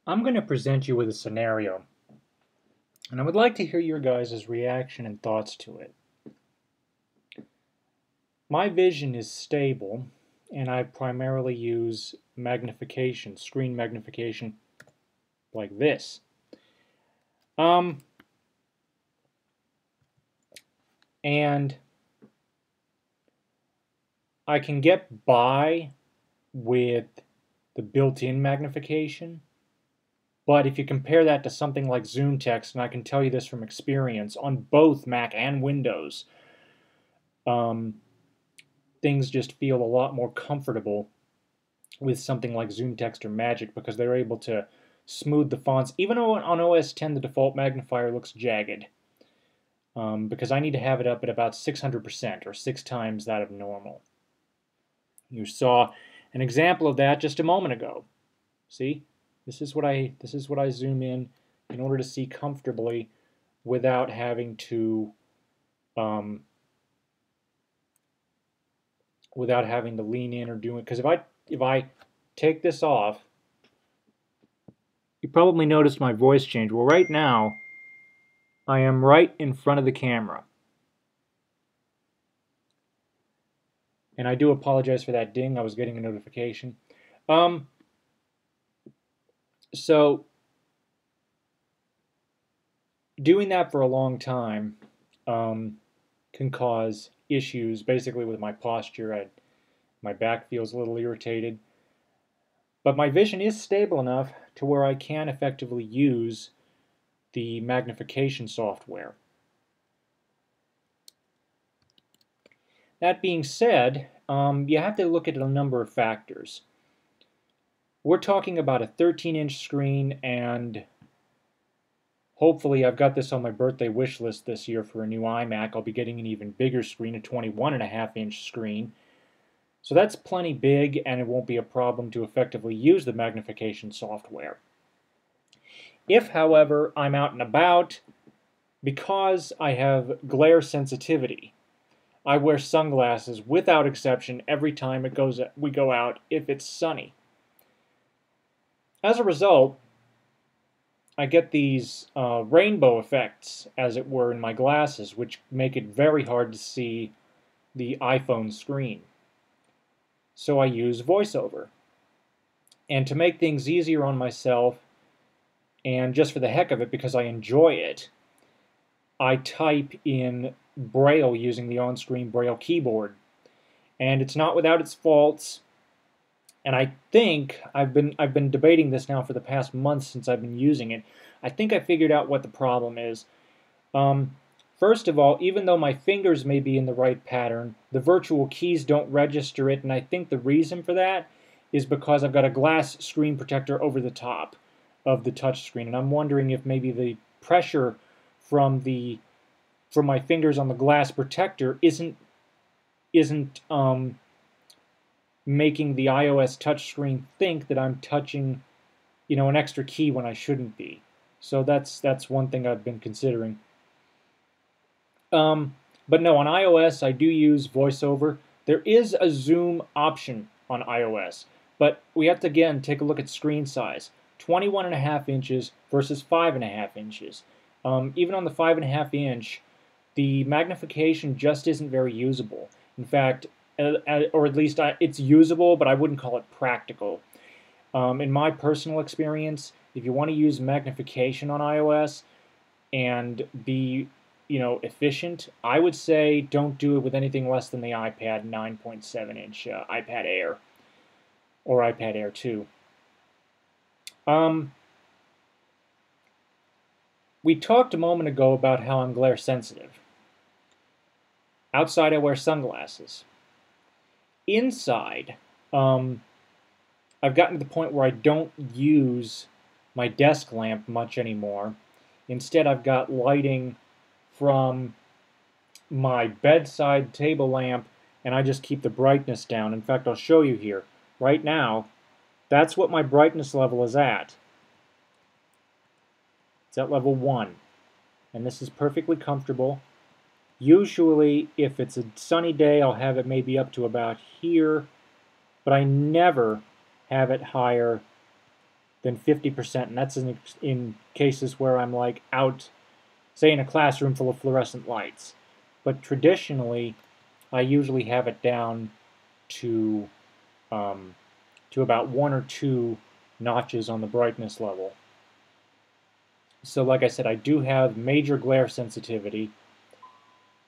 I'm going to present you with a scenario, and I would like to hear your guys' reaction and thoughts to it. My vision is stable, and I primarily use magnification, screen magnification, like this. And I can get by with the built-in magnification. But if you compare that to something like Zoom Text, and I can tell you this from experience, on both Mac and Windows, things just feel a lot more comfortable with something like Zoom Text or Magic because they're able to smooth the fonts. Even though on OS 10 the default magnifier looks jagged, because I need to have it up at about 600% or 6 times that of normal. You saw an example of that just a moment ago. See? This is what I zoom in order to see comfortably without having to lean in or do it. Because if I take this off, you probably noticed my voice change. Well, right now I am right in front of the camera, and I do apologize for that ding. I was getting a notification. So doing that for a long time can cause issues basically with my posture. My back feels a little irritated. But my vision is stable enough to where I can effectively use the magnification software. That being said, you have to look at a number of factors. We're talking about a 13-inch screen, and hopefully I've got this on my birthday wish list this year for a new iMac. I'll be getting an even bigger screen, a 21.5-inch screen. So that's plenty big, and it won't be a problem to effectively use the magnification software. If, however, I'm out and about, because I have glare sensitivity, I wear sunglasses without exception every time we go out if it's sunny. As a result, I get these rainbow effects, as it were, in my glasses, which make it very hard to see the iPhone screen. So I use VoiceOver. And to make things easier on myself, and just for the heck of it, because I enjoy it, I type in Braille using the on-screen Braille keyboard. And it's not without its faults. And I think I've been debating this now for the past month since I've been using it. I think I figured out what the problem is. First of all, even though my fingers may be in the right pattern, the virtual keys don't register it, and I think the reason for that is because I've got a glass screen protector over the top of the touch screen, and I'm wondering if maybe the pressure from my fingers on the glass protector isn't making the iOS touchscreen think that I'm touching, an extra key when I shouldn't be. So that's one thing I've been considering. But no, on iOS I do use VoiceOver. There is a zoom option on iOS, but we have to again take a look at screen size. 21.5 inches versus 5.5 inches. Even on the 5.5 inch, the magnification just isn't very usable. In fact, or at least it's usable, but I wouldn't call it practical. In my personal experience, if you want to use magnification on iOS and be efficient, I would say don't do it with anything less than the iPad 9.7-inch iPad Air or iPad Air 2. We talked a moment ago about how I'm glare sensitive. Outside I wear sunglasses. Inside, I've gotten to the point where I don't use my desk lamp much anymore. Instead, I've got lighting from my bedside table lamp, and I just keep the brightness down. In fact, I'll show you here. Right now, that's what my brightness level is at. It's at level 1. And this is perfectly comfortable. Usually, if it's a sunny day, I'll have it maybe up to about here, but I never have it higher than 50%, and that's in cases where I'm like out, say in a classroom full of fluorescent lights. But traditionally, I usually have it down to about 1 or 2 notches on the brightness level. So like I said, I do have major glare sensitivity,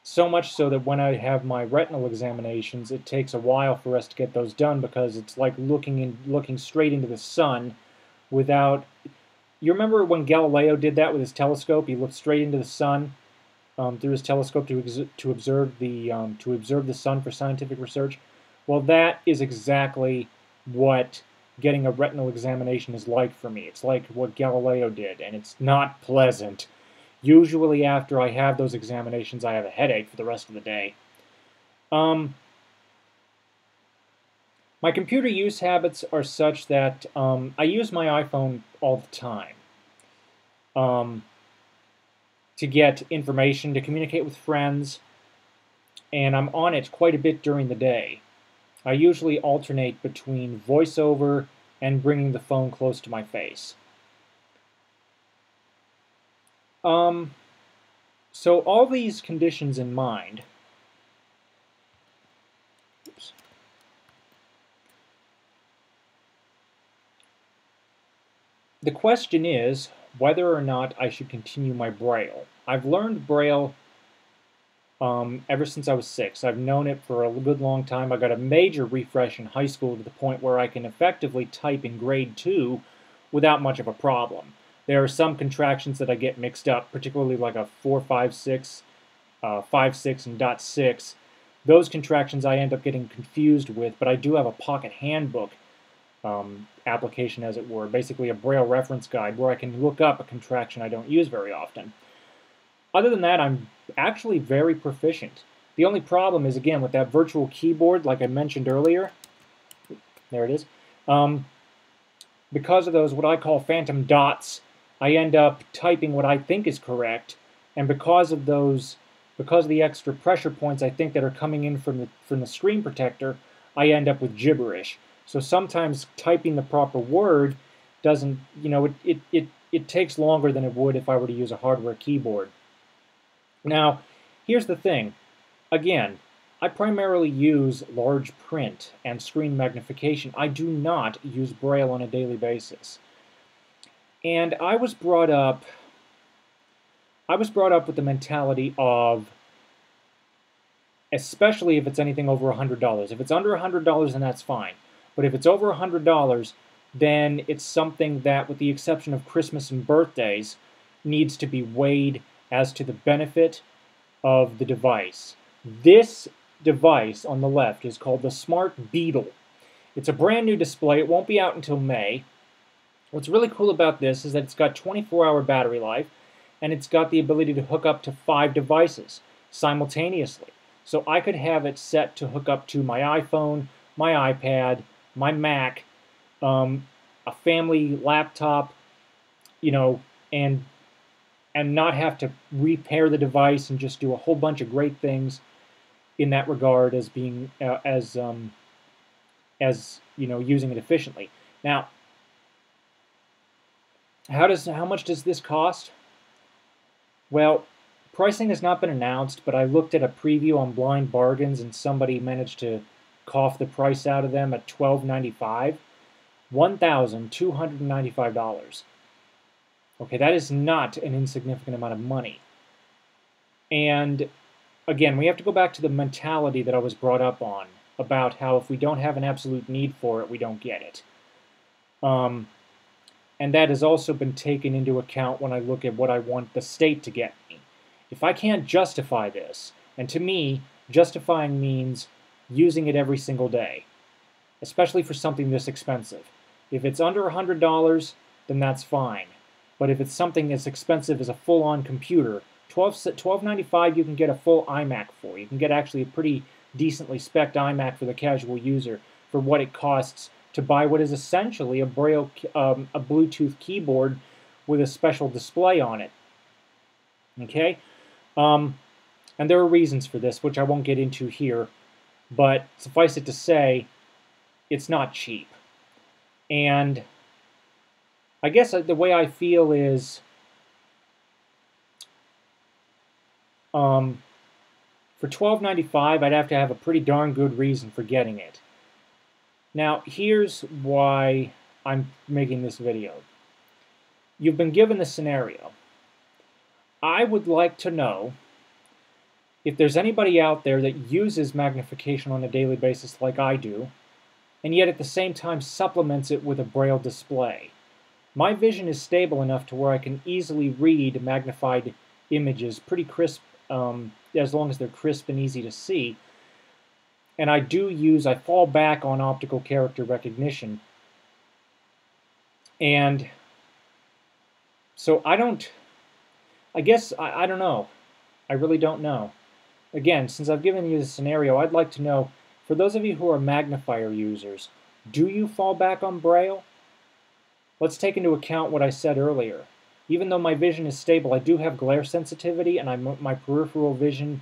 so much so that when I have my retinal examinations, it takes a while for us to get those done because it's like looking straight into the sun without... You remember when Galileo did that with his telescope? He looked straight into the sun through his telescope to observe the sun for scientific research. Well, that is exactly what getting a retinal examination is like for me. It's like what Galileo did, and it's not pleasant. Usually after I have those examinations, I have a headache for the rest of the day. My computer use habits are such that I use my iPhone all the time to get information, to communicate with friends, and I'm on it quite a bit during the day. I usually alternate between voiceover and bringing the phone close to my face. So all these conditions in mind, the question is whether or not I should continue my Braille. I've learned Braille ever since I was 6. I've known it for a good long time. I got a major refresh in high school to the point where I can effectively type in grade 2 without much of a problem. There are some contractions that I get mixed up, particularly like a 456, 5.6, and .6. Those contractions I end up getting confused with, but I do have a pocket handbook application, as it were, basically a Braille reference guide where I can look up a contraction I don't use very often. Other than that, I'm actually very proficient. The only problem is, again, with that virtual keyboard, like I mentioned earlier, there it is, because of those what I call phantom dots, I end up typing what I think is correct, and because of the extra pressure points I think that are coming in from the screen protector, I end up with gibberish. So sometimes typing the proper word doesn't, it takes longer than it would if I were to use a hardware keyboard. Now, here's the thing. Again, I primarily use large print and screen magnification. I do not use Braille on a daily basis. And I was brought up with the mentality of, especially if it's anything over $100. If it's under $100, then that's fine. But if it's over $100, then it's something that, with the exception of Christmas and birthdays, needs to be weighed as to the benefit of the device. This device on the left is called the Smart Beetle. It's a brand new display. It won't be out until May. What's really cool about this is that it's got 24-hour battery life, and it's got the ability to hook up to 5 devices simultaneously. So I could have it set to hook up to my iPhone, my iPad, my Mac, a family laptop, and not have to repair the device and just do a whole bunch of great things in that regard as being using it efficiently. Now, how much does this cost? Well, pricing has not been announced, but I looked at a preview on Blind Bargains and somebody managed to cough the price out of them at $12.95, $1,295. Okay, that is not an insignificant amount of money. And again, we have to go back to the mentality that I was brought up on about how if we don't have an absolute need for it, we don't get it. And that has also been taken into account when I look at what I want the state to get me. If I can't justify this, and to me, justifying means using it every single day, especially for something this expensive. If it's under $100, then that's fine. But if it's something as expensive as a full-on computer, $12.95 you can get a full iMac for. You can get actually a pretty decently spec'd iMac for the casual user for what it costs to buy what is essentially a Braille, a Bluetooth keyboard with a special display on it. Okay? And there are reasons for this, which I won't get into here, but suffice it to say, it's not cheap. And I guess the way I feel is for $12.95, I'd have to have a pretty darn good reason for getting it. Now, here's why I'm making this video. You've been given the scenario. I would like to know if there's anybody out there that uses magnification on a daily basis like I do, and yet at the same time supplements it with a Braille display. My vision is stable enough to where I can easily read magnified images pretty crisp, as long as they're crisp and easy to see. And I fall back on optical character recognition. And so I don't know. I really don't know. Again, since I've given you the scenario, I'd like to know, for those of you who are magnifier users, do you fall back on Braille? Let's take into account what I said earlier. Even though my vision is stable, I do have glare sensitivity, and my peripheral vision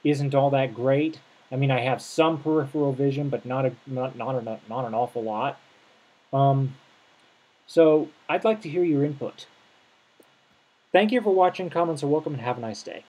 isn't all that great. I mean, I have some peripheral vision, but not an awful lot. So I'd like to hear your input. Thank you for watching. Comments are welcome, and have a nice day.